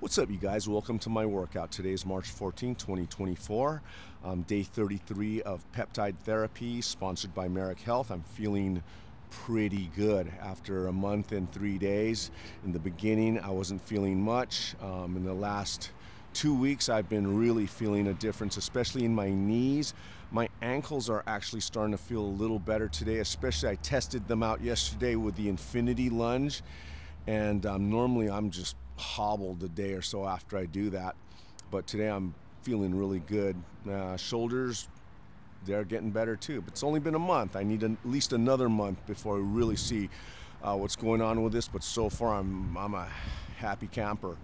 What's up, you guys? Welcome to my workout. Today is March 14, 2024. Day 33 of peptide therapy, sponsored by Merrick Health. I'm feeling pretty good after a month and 3 days. In the beginning, I wasn't feeling much. In the last 2 weeks, I've been really feeling a difference, especially in my knees. My ankles are actually starting to feel a little better today, especially I tested them out yesterday with the infinity lunge. And normally I'm just hobbled a day or so after I do that, but today I'm feeling really good. Shoulders, they're getting better too, but it's only been a month. I need at least another month before I really see what's going on with this, but so far I'm a happy camper.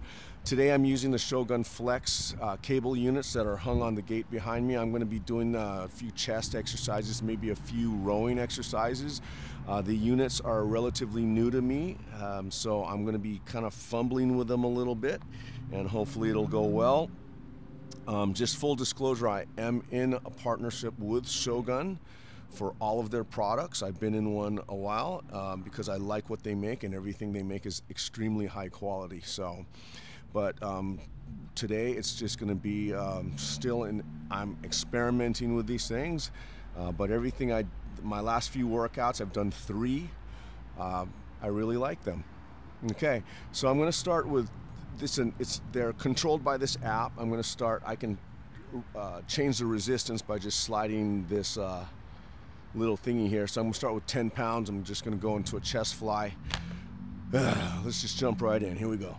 Today I'm using the Shogun Flex cable units that are hung on the gate behind me. I'm going to be doing a few chest exercises, maybe a few rowing exercises. The units are relatively new to me, so I'm going to be kind of fumbling with them a little bit, and hopefully it'll go well. Just full disclosure, I am in a partnership with Shogun for all of their products. I've been in one a while because I like what they make, and everything they make is extremely high quality. So, but today it's just going to be I'm experimenting with these things, but everything my last few workouts, I've done 3. I really like them. Okay, so I'm going to start with this, and they're controlled by this app. I'm going to start. I can change the resistance by just sliding this little thingy here. So I'm going to start with 10 pounds. I'm just going to go into a chest fly. Let's just jump right in. Here we go.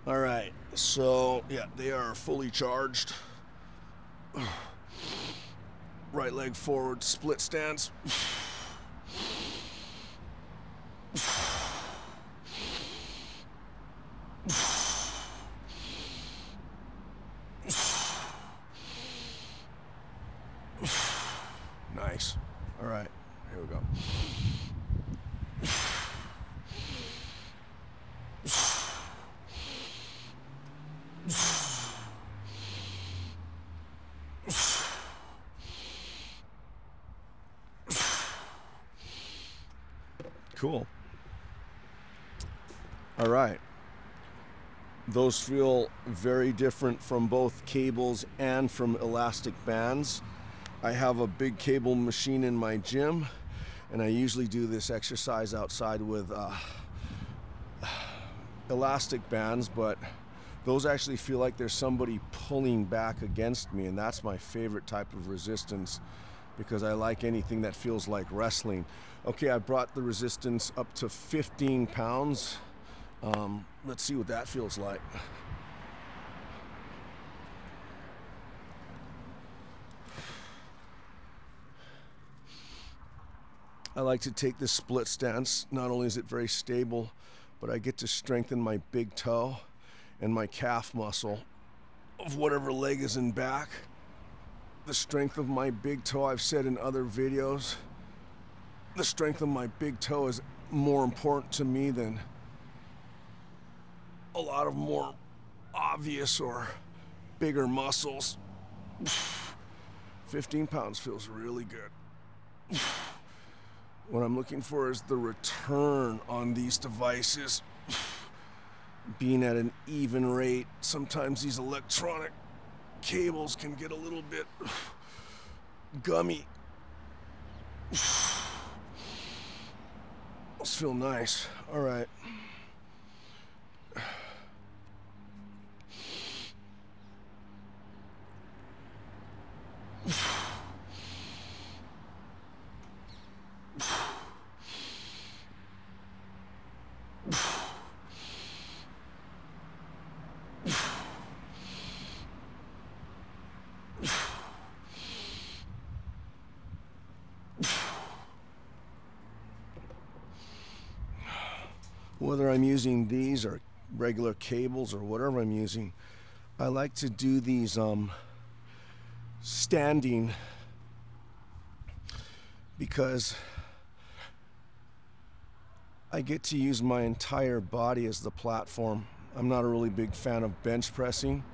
All right, so yeah, they are fully charged. Right leg forward, split stance. Nice. All right, here we go. Cool. All right. Those feel very different from both cables and from elastic bands. I have a big cable machine in my gym, and I usually do this exercise outside with elastic bands, but those actually feel like there's somebody pulling back against me, and that's my favorite type of resistance, because I like anything that feels like wrestling. Okay, I brought the resistance up to 15 pounds. Let's see what that feels like. I like to take this split stance. Not only is it very stable, but I get to strengthen my big toe and my calf muscle of whatever leg is in back. The strength of my big toe, I've said in other videos, the strength of my big toe is more important to me than a lot of more obvious or bigger muscles. 15 pounds feels really good. What I'm looking for is the return on these devices being at an even rate. Sometimes these electronic cables can get a little bit gummy. Those feel nice. All right. Whether I'm using these or regular cables or whatever I'm using, I like to do these standing, because I get to use my entire body as the platform. I'm not a really big fan of bench pressing,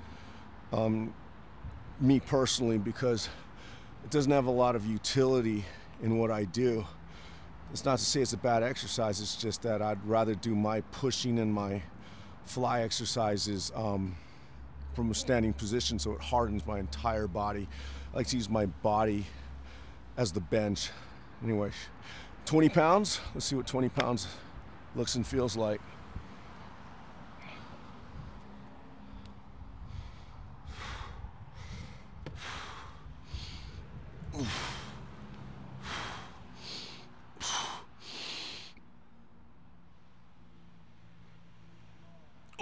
me personally, because it doesn't have a lot of utility in what I do. It's not to say it's a bad exercise, it's just that I'd rather do my pushing and my fly exercises from a standing position, so it hardens my entire body. I like to use my body as the bench. Anyway, 20 pounds. Let's see what 20 pounds looks and feels like.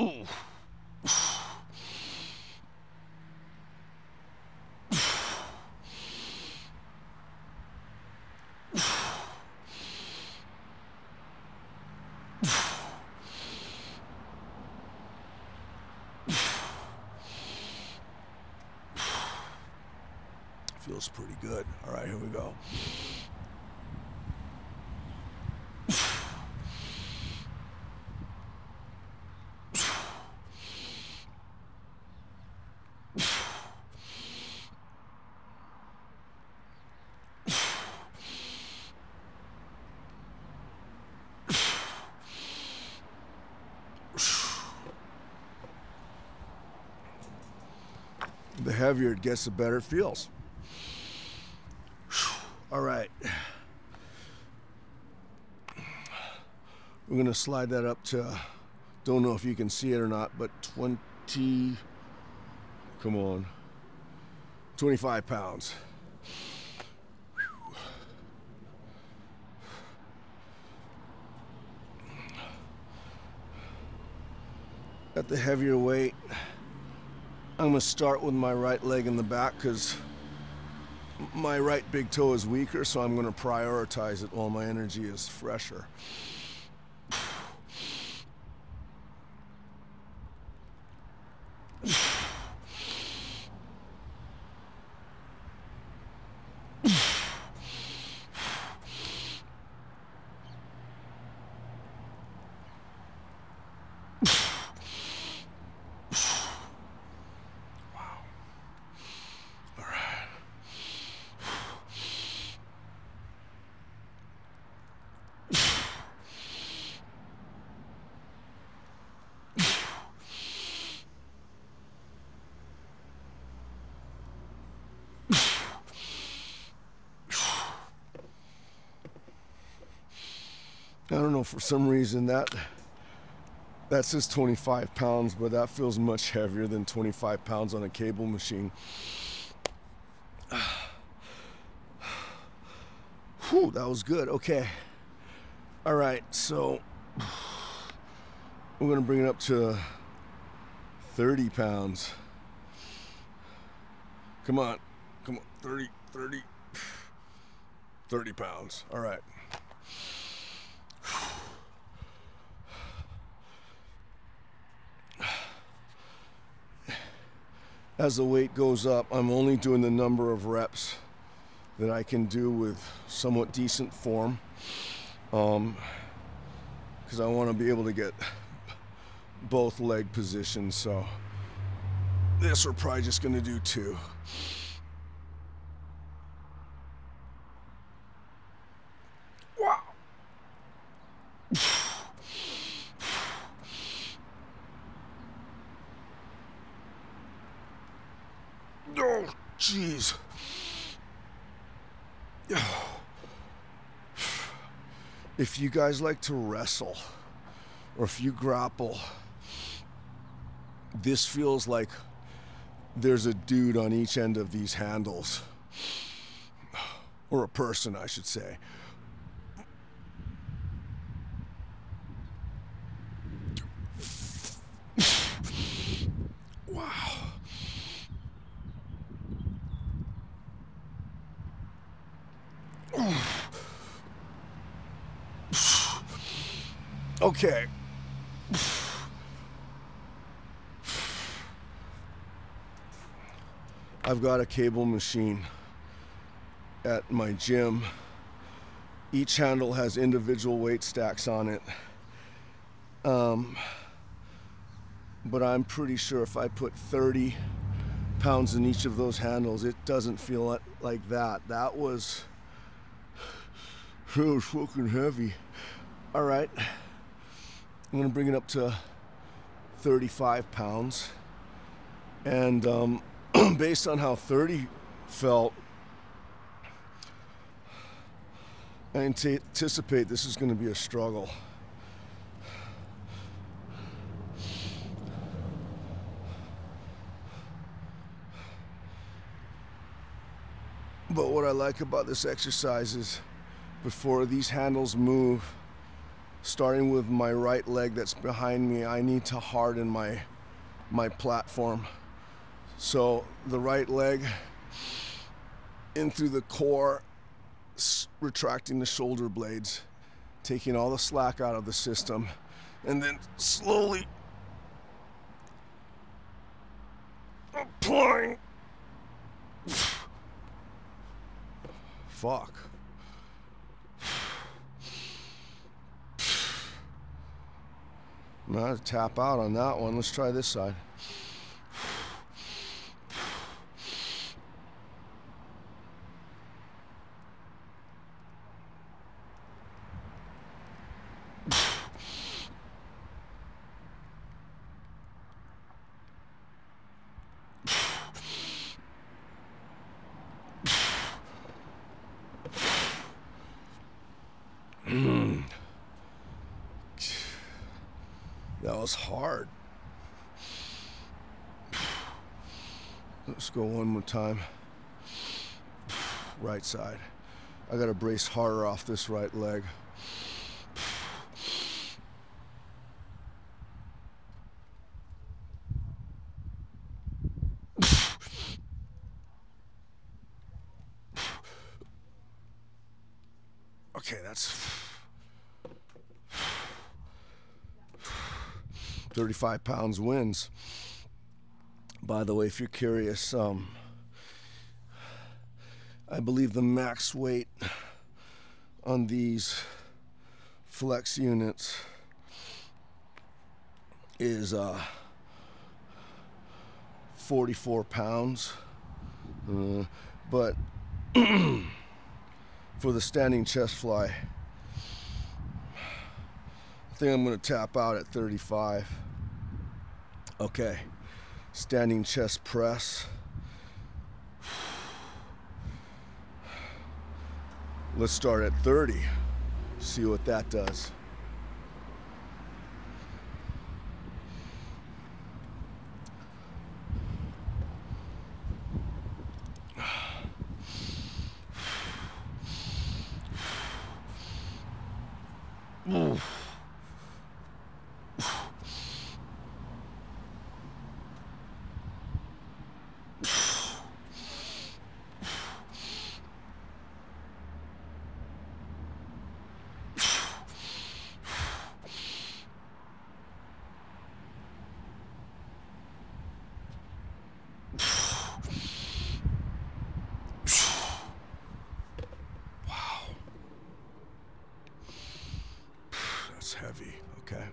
Ooh. Feels pretty good. All right, here we go. The heavier it gets, the better it feels. All right. We're gonna slide that up to, don't know if you can see it or not, but 20, come on, 25 pounds. At the heavier weight, I'm gonna start with my right leg in the back because my right big toe is weaker, so I'm gonna prioritize it while my energy is fresher. I don't know, for some reason that says 25 pounds, but that feels much heavier than 25 pounds on a cable machine. Whew, that was good. Okay. All right, so we're gonna bring it up to 30 pounds. Come on, 30 pounds. All right. As the weight goes up, I'm only doing the number of reps that I can do with somewhat decent form, because I want to be able to get both leg positions. So this we're probably just going to do 2. Wow. Oh, jeez. If you guys like to wrestle, or if you grapple, this feels like there's a dude on each end of these handles. Or a person, I should say. Wow. Okay. I've got a cable machine at my gym. Each handle has individual weight stacks on it. But I'm pretty sure if I put 30 pounds in each of those handles, it doesn't feel like that. That was So fucking heavy. All right, I'm gonna bring it up to 35 pounds. And based on how 30 felt, I anticipate this is gonna be a struggle. But what I like about this exercise is before these handles move, starting with my right leg that's behind me, I need to harden my platform. So the right leg in through the core, retracting the shoulder blades, taking all the slack out of the system, and then slowly applying. Fuck. I'm gonna have to tap out on that one. Let's try this side. That was hard. Let's go one more time. Right side. I gotta brace harder off this right leg. Okay, that's 35 pounds wins. By the way, if you're curious, I believe the max weight on these flex units is 44 pounds. But for the standing chest fly, I think I'm going to tap out at 35. Okay, standing chest press. Let's start at 30, see what that does. Heavy, okay.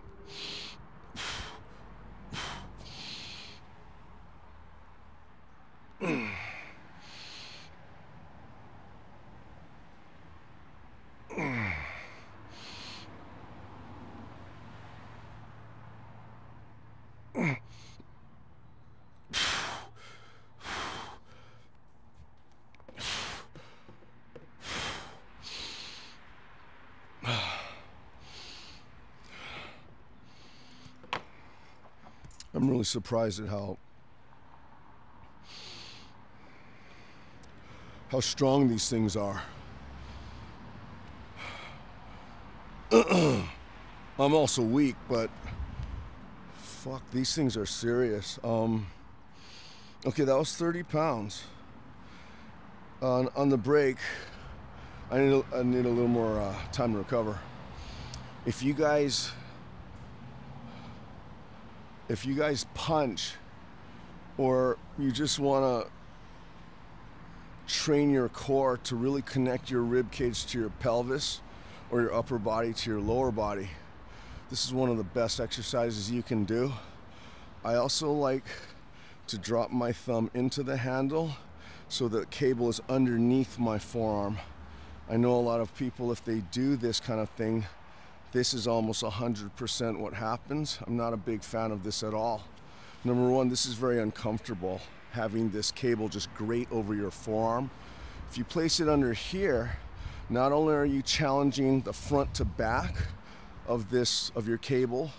I'm really surprised at how strong these things are. I'm also weak, but fuck, these things are serious. Okay, that was 30 pounds. On the break, I need a little more time to recover. If you guys punch, or you just want to train your core to really connect your rib cage to your pelvis, or your upper body to your lower body, this is one of the best exercises you can do. I also like to drop my thumb into the handle so the cable is underneath my forearm. I know a lot of people, if they do this kind of thing, this is almost 100% what happens. I'm not a big fan of this at all. Number one, this is very uncomfortable, having this cable just grate over your forearm. If you place it under here, not only are you challenging the front to back of your cable,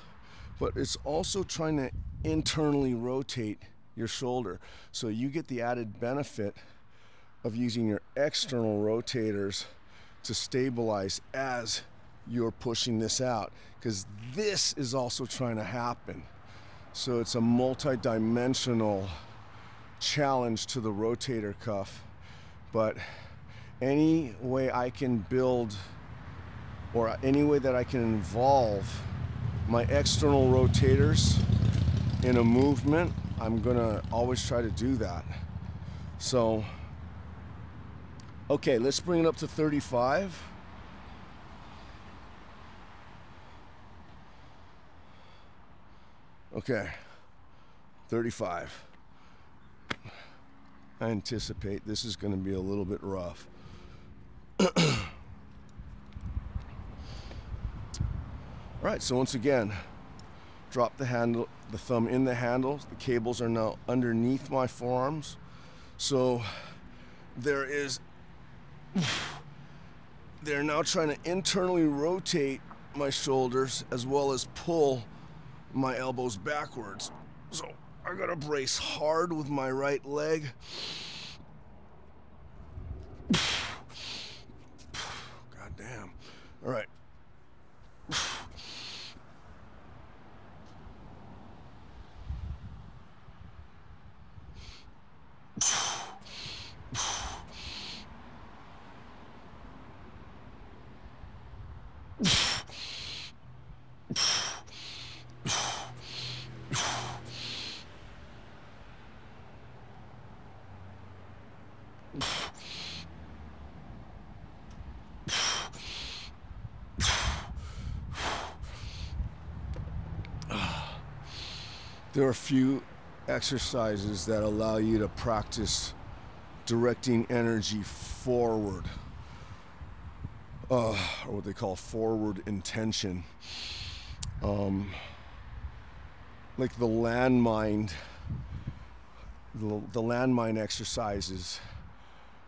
but it's also trying to internally rotate your shoulder. So you get the added benefit of using your external rotators to stabilize as you're pushing this out, because this is also trying to happen. So it's a multi-dimensional challenge to the rotator cuff. But any way I can build, or any way that I can involve my external rotators in a movement, I'm gonna always try to do that. So, okay, let's bring it up to 35. Okay, 35. I anticipate this is going to be a little bit rough. All right, so once again, drop the handle, the thumb in the handle. The cables are now underneath my forearms. So they're now trying to internally rotate my shoulders as well as pull my elbows backwards. So I gotta brace hard with my right leg. God damn. All right. There are a few exercises that allow you to practice directing energy forward, or what they call forward intention. Like the landmine exercises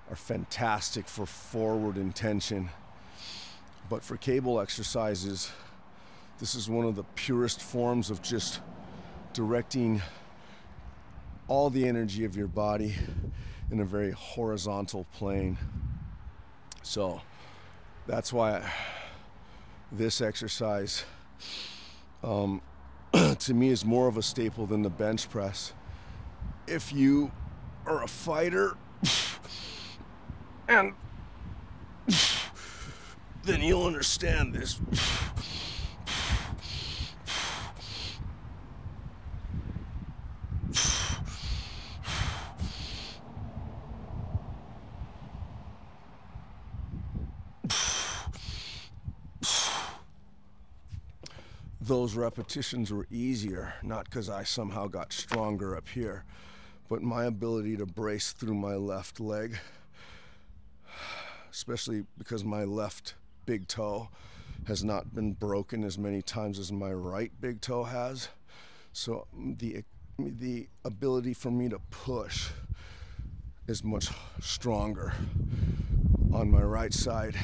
are fantastic for forward intention, but for cable exercises, this is one of the purest forms of just directing all the energy of your body in a very horizontal plane. So that's why this exercise to me is more of a staple than the bench press. If you are a fighter, and then you'll understand this. Those repetitions were easier, not because I somehow got stronger up here, but my ability to brace through my left leg, especially because my left big toe has not been broken as many times as my right big toe has. So the ability for me to push is much stronger on my right side.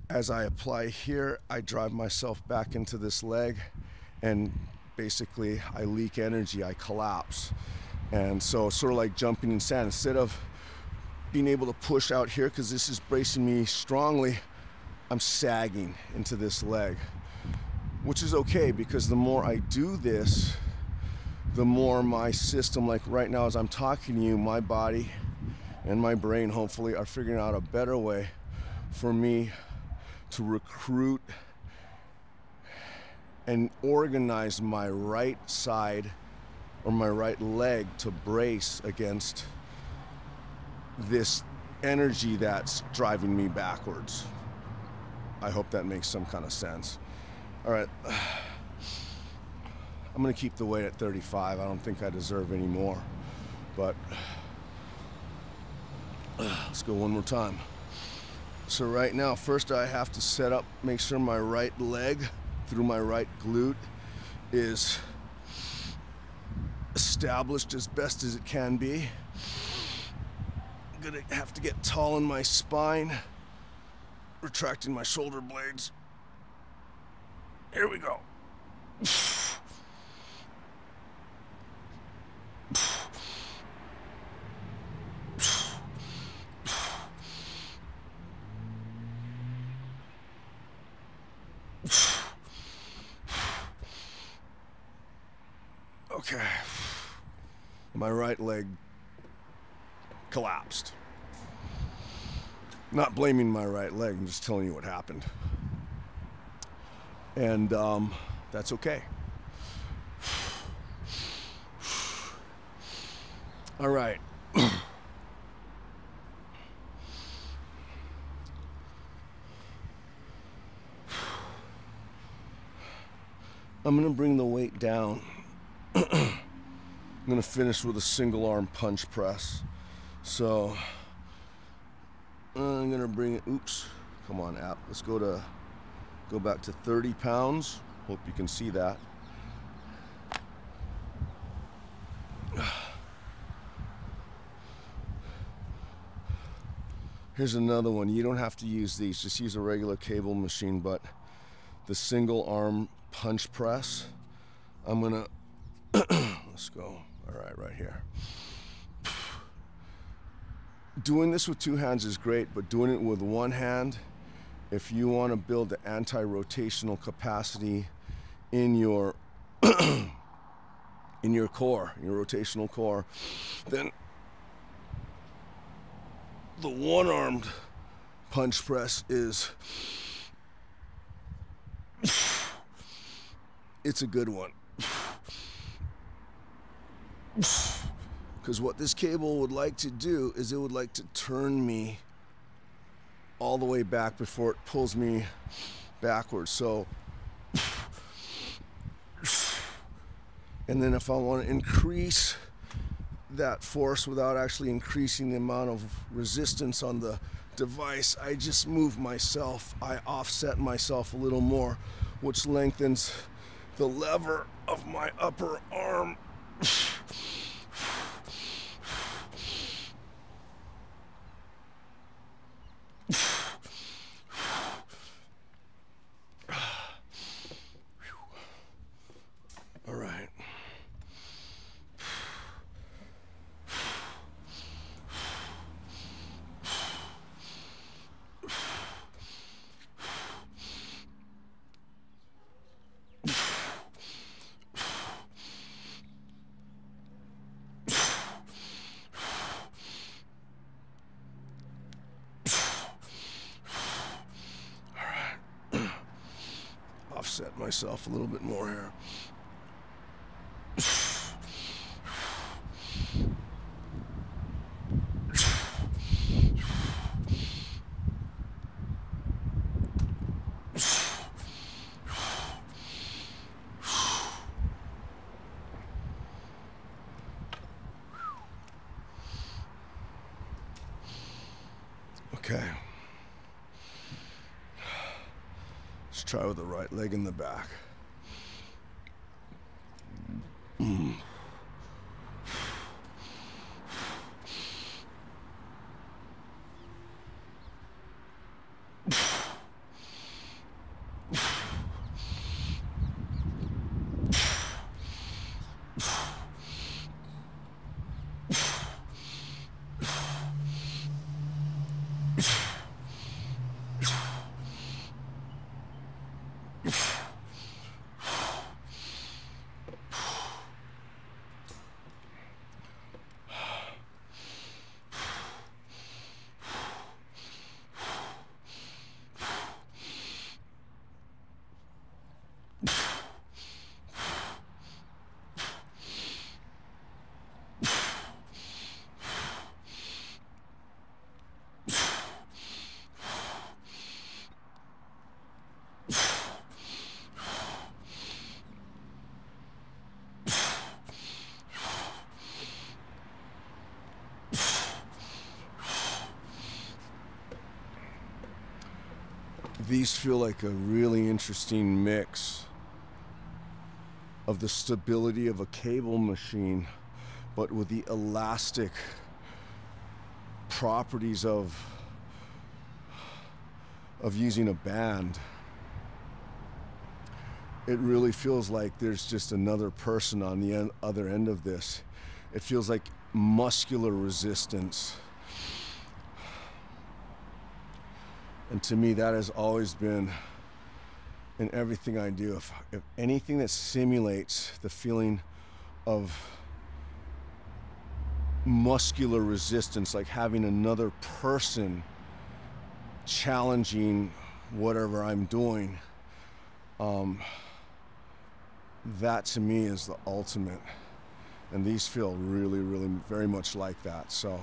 As I apply here, I drive myself back into this leg, and basically I leak energy, I collapse. And so sort of like jumping in sand, instead of being able to push out here because this is bracing me strongly, I'm sagging into this leg, which is okay, because the more I do this, the more my system, like right now as I'm talking to you, my body and my brain hopefully are figuring out a better way for me to recruit and organize my right side or my right leg to brace against this energy that's driving me backwards. I hope that makes some kind of sense. All right, I'm gonna keep the weight at 35. I don't think I deserve any more, but let's go one more time. So right now, first I have to set up, make sure my right leg through my right glute is established as best as it can be. I'm gonna have to get tall in my spine, retracting my shoulder blades. Here we go. Okay. My right leg collapsed. Not blaming my right leg, I'm just telling you what happened. And that's okay. All right. I'm gonna bring the weight down. I'm gonna finish with a single arm punch press. So I'm gonna bring it, oops, come on app. Let's go back to 30 pounds. Hope you can see that. Here's another one. You don't have to use these, just use a regular cable machine, but the single arm punch press, I'm gonna, let's go, all right here. Doing this with two hands is great, but doing it with one hand, if you want to build the anti-rotational capacity in your in your core, your rotational core, then the one-armed punch press is, it's a good one. Because what this cable would like to do is it would like to turn me all the way back before it pulls me backwards. So, and then if I want to increase that force without actually increasing the amount of resistance on the device, I just move myself, I offset myself a little more, which lengthens the lever of my upper arm. All right. Offset myself a little bit more here. Okay. Let's try with the right leg in the back. These feel like a really interesting mix of the stability of a cable machine, but with the elastic properties of using a band. It really feels like there's just another person on the other end of this. It feels like muscular resistance. And to me, that has always been in everything I do. If anything that simulates the feeling of muscular resistance, like having another person challenging whatever I'm doing, that to me is the ultimate. And these feel really, really very much like that. So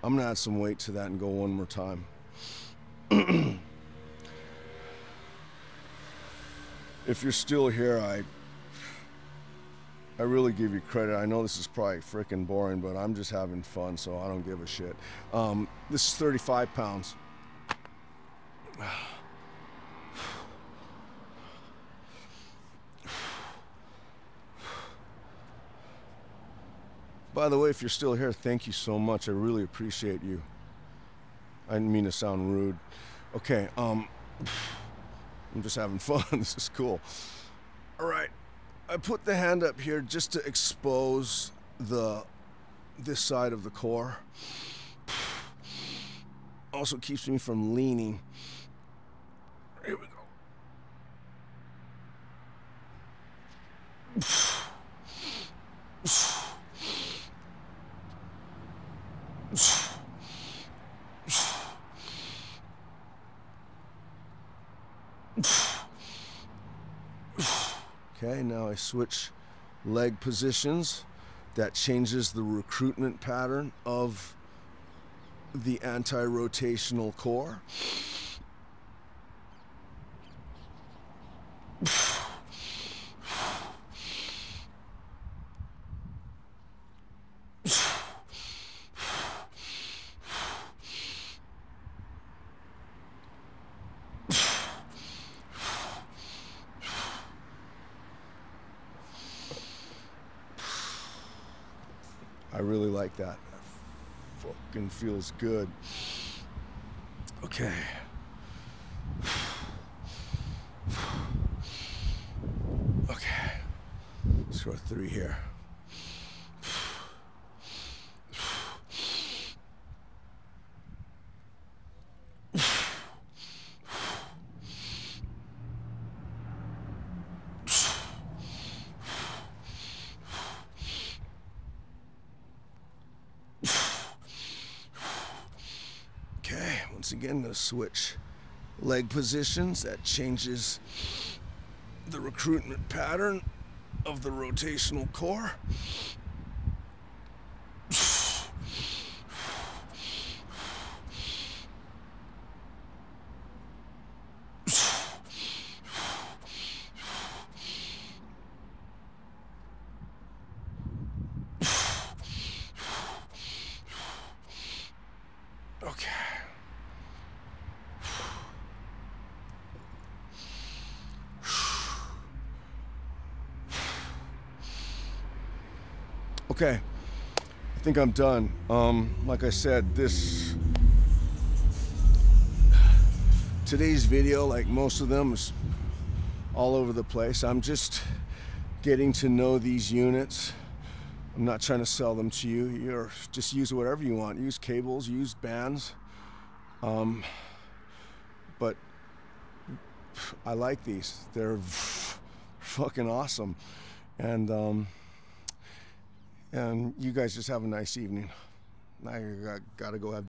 I'm gonna add some weight to that and go one more time. If you're still here, I really give you credit. I know this is probably freaking boring, but I'm just having fun, so I don't give a shit. This is 35 pounds. By the way, if you're still here, thank you so much. I really appreciate you. I didn't mean to sound rude. Okay, I'm just having fun. This is cool. All right, I put the hand up here just to expose this side of the core. Also keeps me from leaning. Here we go. Okay, now I switch leg positions. That changes the recruitment pattern of the anti-rotational core. I really like that. That fucking feels good. Okay. Okay. Let's go 3 here. Once again, I'm going to switch leg positions. That changes the recruitment pattern of the rotational core. Okay. Okay, I think I'm done. Like I said, today's video, like most of them, is all over the place. I'm just getting to know these units. I'm not trying to sell them to you. You're just use whatever you want. Use cables, use bands. But I like these. They're fucking awesome. And you guys just have a nice evening. I gotta go have